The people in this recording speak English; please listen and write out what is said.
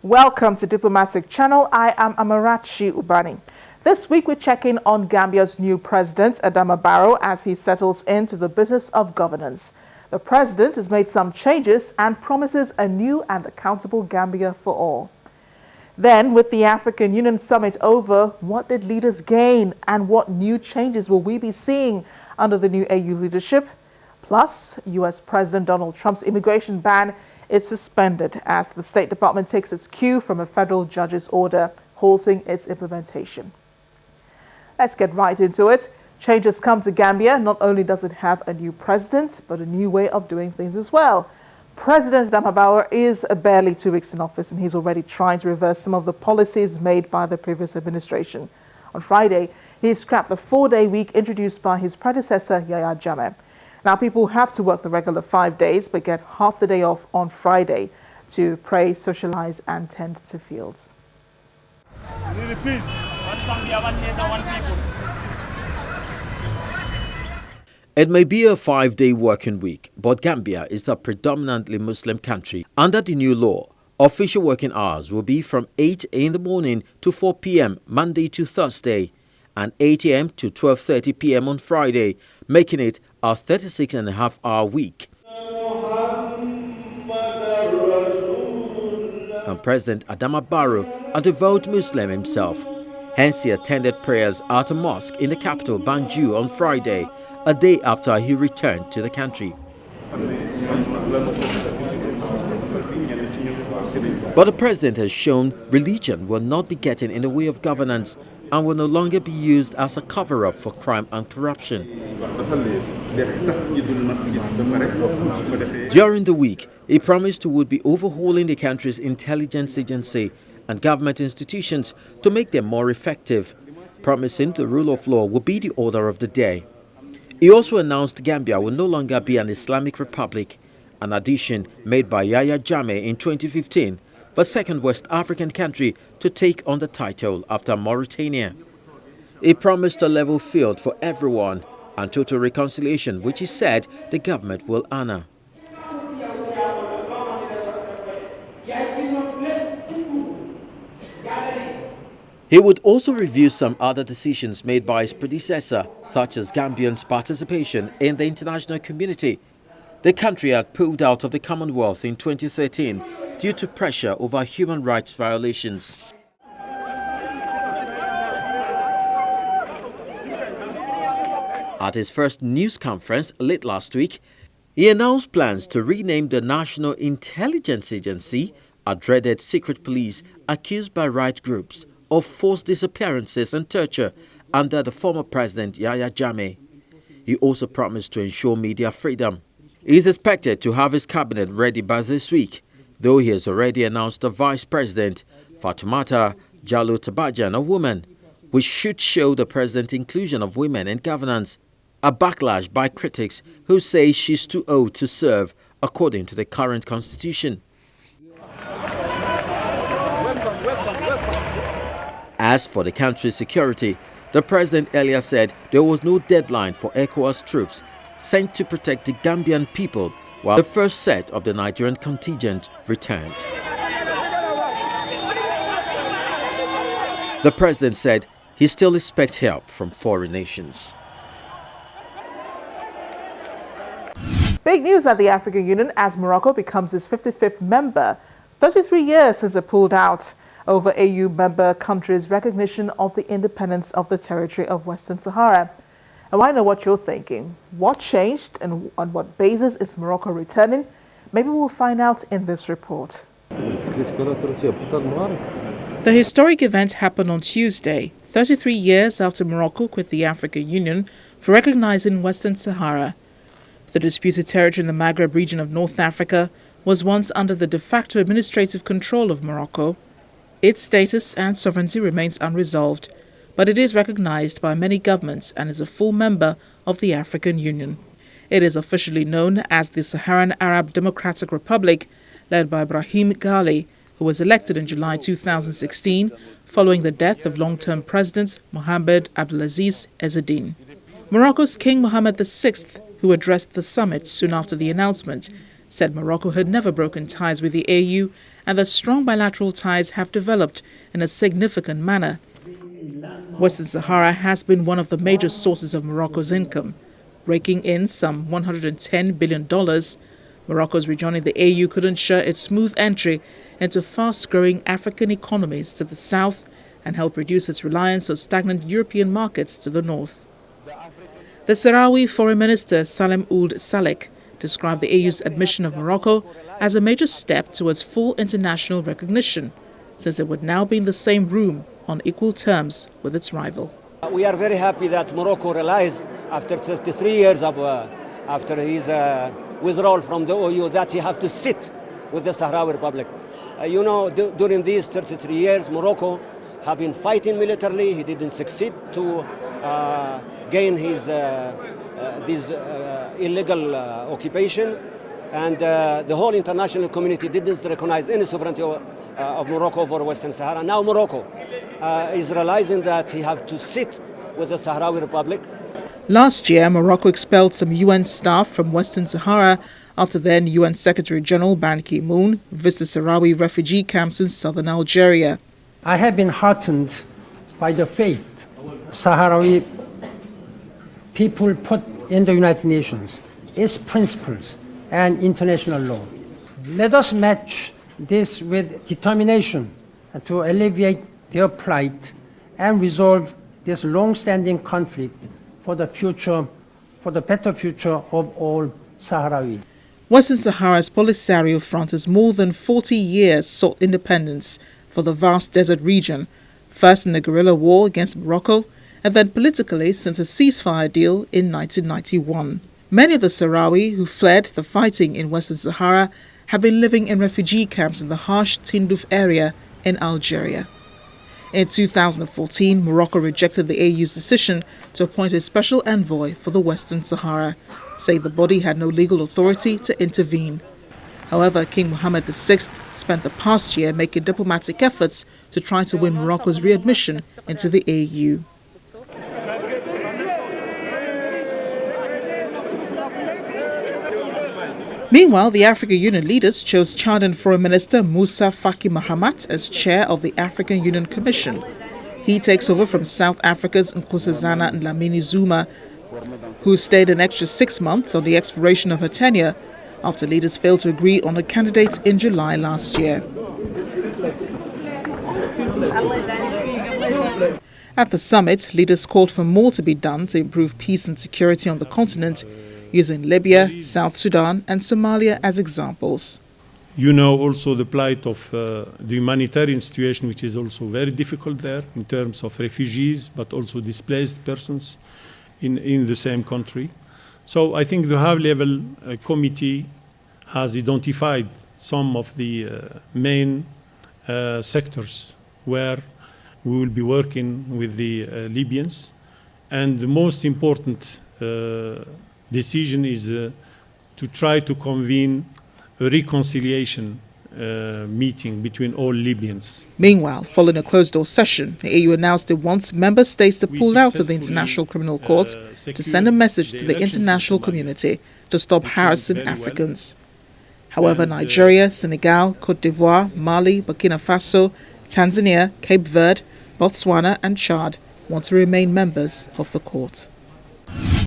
Welcome to Diplomatic Channel. I am Amarachi Ubani. This week we're checking on Gambia's new president, Adama Barrow, as he settles into the business of governance. The president has made some changes and promises a new and accountable Gambia for all. Then, with the African Union summit over, what did leaders gain and what new changes will we be seeing under the new AU leadership? Plus, U.S. President Donald Trump's immigration ban is suspended as the State Department takes its cue from a federal judge's order halting its implementation. Let's get right into it. Changes come to Gambia. Not only does it have a new president, but a new way of doing things as well. President Adama Barrow is barely 2 weeks in office, and he's already trying to reverse some of the policies made by the previous administration. On Friday, he scrapped the 4-day week introduced by his predecessor, Yahya Jammeh. Now, people have to work the regular 5 days, but get half the day off on Friday to pray, socialize, and tend to fields. It may be a 5-day working week, but Gambia is a predominantly Muslim country. Under the new law, official working hours will be from 8 in the morning to 4 p.m. Monday to Thursday, and 8 a.m. to 12:30 p.m. on Friday, making it a 36.5-hour week. And President Adama Barrow, a devout Muslim himself, hence he attended prayers at a mosque in the capital, Banjul, on Friday, a day after he returned to the country. But the president has shown religion will not be getting in the way of governance and will no longer be used as a cover-up for crime and corruption. During the week, he promised he would be overhauling the country's intelligence agency and government institutions to make them more effective, promising the rule of law will be the order of the day. He also announced Gambia will no longer be an Islamic republic, an addition made by Yahya Jammeh in 2015, the second West African country to take on the title after Mauritania. He promised a level field for everyone and total reconciliation, which he said the government will honor. He would also review some other decisions made by his predecessor, such as Gambians' participation in the international community. The country had pulled out of the Commonwealth in 2013 due to pressure over human rights violations. At his first news conference late last week, he announced plans to rename the National Intelligence Agency, a dreaded secret police accused by right groups of forced disappearances and torture under the former president Yahya Jammeh. He also promised to ensure media freedom. He is expected to have his cabinet ready by this week, though he has already announced a vice president, Fatoumata Jallow Tabajan, a woman, which should show the president's inclusion of women in governance, a backlash by critics who say she's too old to serve according to the current constitution. As for the country's security, the president earlier said there was no deadline for ECOWAS troops sent to protect the Gambian people while the first set of the Nigerian contingent returned. The president said he still expects help from foreign nations. Big news at the African Union as Morocco becomes its 55th member, 33 years since it pulled out over AU member countries' recognition of the independence of the territory of Western Sahara. And I know what you're thinking. What changed and on what basis is Morocco returning? Maybe we'll find out in this report. The historic event happened on Tuesday, 33 years after Morocco quit the African Union for recognizing Western Sahara. The disputed territory in the Maghreb region of North Africa was once under the de facto administrative control of Morocco. Its status and sovereignty remains unresolved, but it is recognized by many governments and is a full member of the African Union. It is officially known as the Saharan Arab Democratic Republic, led by Brahim Ghali, who was elected in July 2016 following the death of long-term President Mohamed Abdelaziz Ezzedine. Morocco's King Mohammed VI, who addressed the summit soon after the announcement, said Morocco had never broken ties with the AU and that strong bilateral ties have developed in a significant manner. Western Sahara has been one of the major sources of Morocco's income, raking in some $110 billion. Morocco's rejoining the AU could ensure its smooth entry into fast-growing African economies to the south and help reduce its reliance on stagnant European markets to the north. The Sahrawi Foreign Minister Salem Ould Salek described the AU's admission of Morocco as a major step towards full international recognition, since it would now be in the same room on equal terms with its rival. We are very happy that Morocco realized after 33 years after his withdrawal from the OU that he have to sit with the Sahrawi Republic. During these 33 years, Morocco have been fighting militarily. He didn't succeed to gain his illegal occupation, and the whole international community didn't recognize any sovereignty of Morocco over Western Sahara. Now Morocco is realizing that he have to sit with the Sahrawi Republic. Last year, Morocco expelled some UN staff from Western Sahara after then UN Secretary-General Ban Ki-moon visited Sahrawi refugee camps in southern Algeria. I have been heartened by the faith Sahrawi people put in the United Nations, its principles and international law. Let us match this with determination to alleviate their plight and resolve this long-standing conflict for the future, for the better future of all Sahrawis. Western Sahara's Polisario Front has more than 40 years sought independence for the vast desert region, first in a guerrilla war against Morocco, and then politically since a ceasefire deal in 1991. Many of the Sahrawi who fled the fighting in Western Sahara have been living in refugee camps in the harsh Tindouf area in Algeria. In 2014, Morocco rejected the AU's decision to appoint a special envoy for the Western Sahara, saying the body had no legal authority to intervene. However, King Mohammed VI spent the past year making diplomatic efforts to try to win Morocco's readmission into the AU. Meanwhile, the African Union leaders chose Chadian Foreign Minister Moussa Faki Mahamat as chair of the African Union Commission. He takes over from South Africa's Nkosazana Dlamini Zuma, who stayed an extra 6 months on the expiration of her tenure after leaders failed to agree on a candidate in July last year. At the summit, leaders called for more to be done to improve peace and security on the continent, using Libya, South Sudan and Somalia as examples. You know also the plight of the humanitarian situation, which is also very difficult there in terms of refugees, but also displaced persons in the same country. So I think the high-level committee has identified some of the main sectors where we will be working with the Libyans. And the most important decision is to try to convene a reconciliation meeting between all Libyans. Meanwhile, following a closed-door session, the AU announced it wants member states to pull out of the International Criminal Court to send a message to the international community to stop harassing Africans. However, Nigeria, Senegal, Cote d'Ivoire, Mali, Burkina Faso, Tanzania, Cape Verde, Botswana and Chad want to remain members of the court.